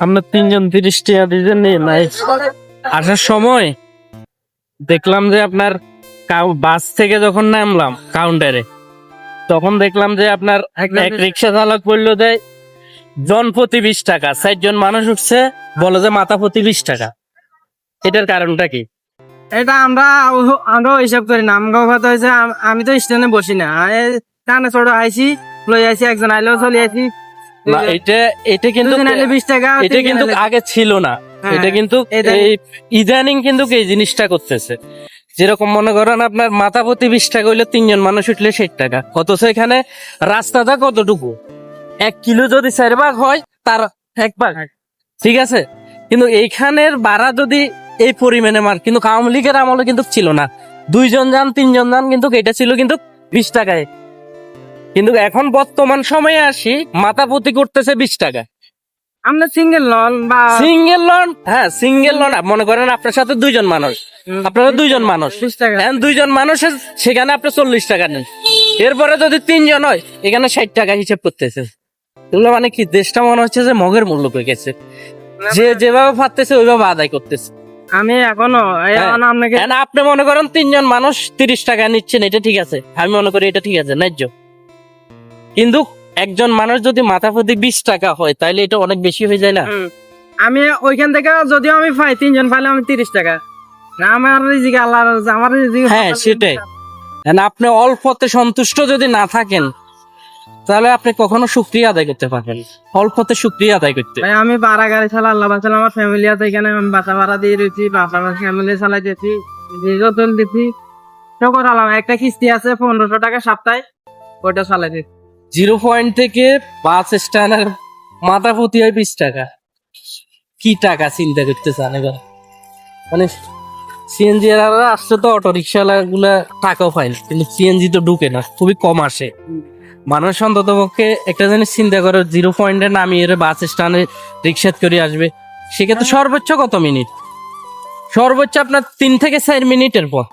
আমরা 3 জন 30 টাকা দিতে নেই নাই। আসার সময় দেখলাম যে আপনার বাস থেকে যখন নামলাম কাউন্টারে, তখন দেখলাম যে আপনার এক রিক্সা চালক বললো দেয় জন প্রতি 20 টাকা, 60 জন মানুষ উঠছে, বলে যে মাথা প্রতি 20 টাকা। এটার কারণটা কি? এটা আমরাও হিসাব করি না। আমরাও কথা হয়েছে, আমি তো স্টেশনে বসি না, কানে ছোট আইসি লই আইসি, একজন আইলেও চলে আইসি। না, এটা কিন্তু 20 টাকা, এটা কিন্তু আগে ছিল না। এটা কিন্তু এই ইদানিং কিন্তু এই জিনিসটা করতেছে। যেরকম মনে করেন আপনার মাথা প্রতি 20 টাকা হইলে 3 জন মানুষ উঠলে 60 টাকা। অথচ এখানে রাস্তাটা কতটুকু, 1 কিলো যদি 4 ভাগ হয় তার 1 ভাগ, ঠিক আছে। কিন্তু এইখানের ভাড়া যদি এই পরিমাণে মার, কিন্তু আওয়ামী লীগের আমলে কিন্তু ছিল না। 2 জন যান 3 জন যান, কিন্তু এটা ছিল কিন্তু 20 টাকায়। কিন্তু এখন বর্তমান সময়ে আসি মাথা প্রতি করতেছে 20 টাকা। আমরা সিঙ্গেল লন বা সিঙ্গেল লন, হ্যাঁ সিঙ্গেল লন। মনে করেন আপনার সাথে 2 জন মানুষ, আপনারা 2 জন মানুষ, 20 টাকা। 2 জন মানুষের সেখানে আপনি 40 টাকা নেন। এরপরে যদি 3 জন হয়, এখানে 60 টাকা হিসেব করতেছে। এগুলো মানে কি, দেশটা মনে হচ্ছে যে মগের মূল্য পেয়ে গেছে, যে যেভাবে পারতেছে ওইভাবে আদায় করতেছে। আমি এখনো আপনাকে, আপনি মনে করেন 3 জন মানুষ 30 টাকা নিচ্ছেন, এটা ঠিক আছে, আমি মনে করি এটা ঠিক আছে, ন্যায্য। কিন্তু একজন মানুষ যদি মাথা প্রতি 20 টাকা হয়, তাহলে এটা অনেক বেশি হয়ে যায় না? আমি ওইখান থেকে যদিও আমি পাই 3 জন পাইলে আমি 30 টাকা, আমার রিজিক আল্লাহর, আমার রিজিক। হ্যাঁ সেটাই। আপনি অল্পতে সন্তুষ্ট যদি না থাকেন, তাহলে আপনি কখনো শুকরিয়া আদায় করতে পারবেন। অল্পতে শুকরিয়া আদায় করতে। ভাই আমি ভাড়া গাড়ি চালা, আল্লাহ বাঁচাল, আমার ফ্যামিলি আছে এখানে, আমি বাসা ভাড়া দিয়ে রয়েছি, বাসা ফ্যামিলি চালাই দিয়েছি, যতন দিচ্ছি সব করালাম। একটা কিস্তি আছে 1500 টাকা সপ্তাহে, ওইটা চালাই দিচ্ছি। 0 পয়েন্ট থেকে বাস স্ট্যান্ডের মাথা প্রতি হয় 20 টাকা। কি টাকা চিন্তা করতে চান এবার? মানে সিএনজি আসছে তো, অটো রিক্সা গুলা টাকাও পায় না, কিন্তু সিএনজি তো ঢুকে না, খুবই কম আসে। মানুষ অন্তত পক্ষে একটা জিনিস চিন্তা করে, 0 পয়েন্টে নামিয়ে বাস স্ট্যান্ডে রিক্সা করে আসবে, সেক্ষেত্রে সর্বোচ্চ কত মিনিট? সর্বোচ্চ আপনার 3 থেকে 4 মিনিটের পর।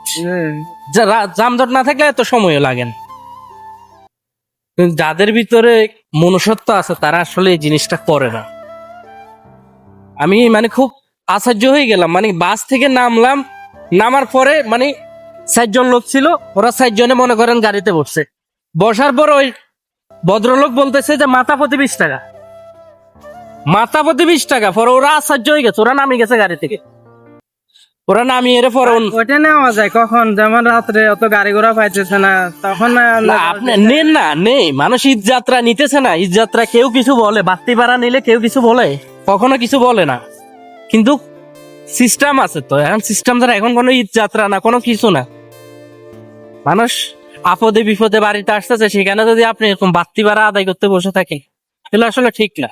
যানজট না থাকলে এত সময়ও লাগে না। যাদের ভিতরে মনুষ্যত্ব আছে তারা আসলে এই জিনিসটা করে না। আমি মানে খুব আশ্চর্য হয়ে গেলাম। মানে বাস থেকে নামলাম, নামার পরে মানে 4 জন লোক ছিল, ওরা 4 জনে মনে করেন গাড়িতে বসছে। বসার পর ওই ভদ্রলোক বলতেছে যে মাথা প্রতি 20 টাকা, মাথা প্রতি 20 টাকা। পরে ওরা আশ্চর্য হয়ে গেছে, ওরা নামে গেছে গাড়ি থেকে। ওরা নামিয়ে পরে ওইটা নেওয়া যায় কখন, যেমন রাত্রে অত গাড়ি ঘোড়া পাইতেছে না, তখন আপনি নেন না, নেই মানুষ ঈদ যাত্রা নিতেছে না। ঈদ যাত্রা কেউ কিছু বলে, বাড়তি ভাড়া নিলে কেউ কিছু বলে, কখনো কিছু বলে না। কিন্তু সিস্টেম আছে তো, এখন সিস্টেম ছাড়া এখন কোনো ঈদ যাত্রা না, কোনো কিছু না। মানুষ আপদে বিপদে বাড়িতে আসতেছে, সেখানে যদি আপনি এরকম বাড়তি ভাড়া আদায় করতে বসে থাকেন, তাহলে আসলে ঠিক না।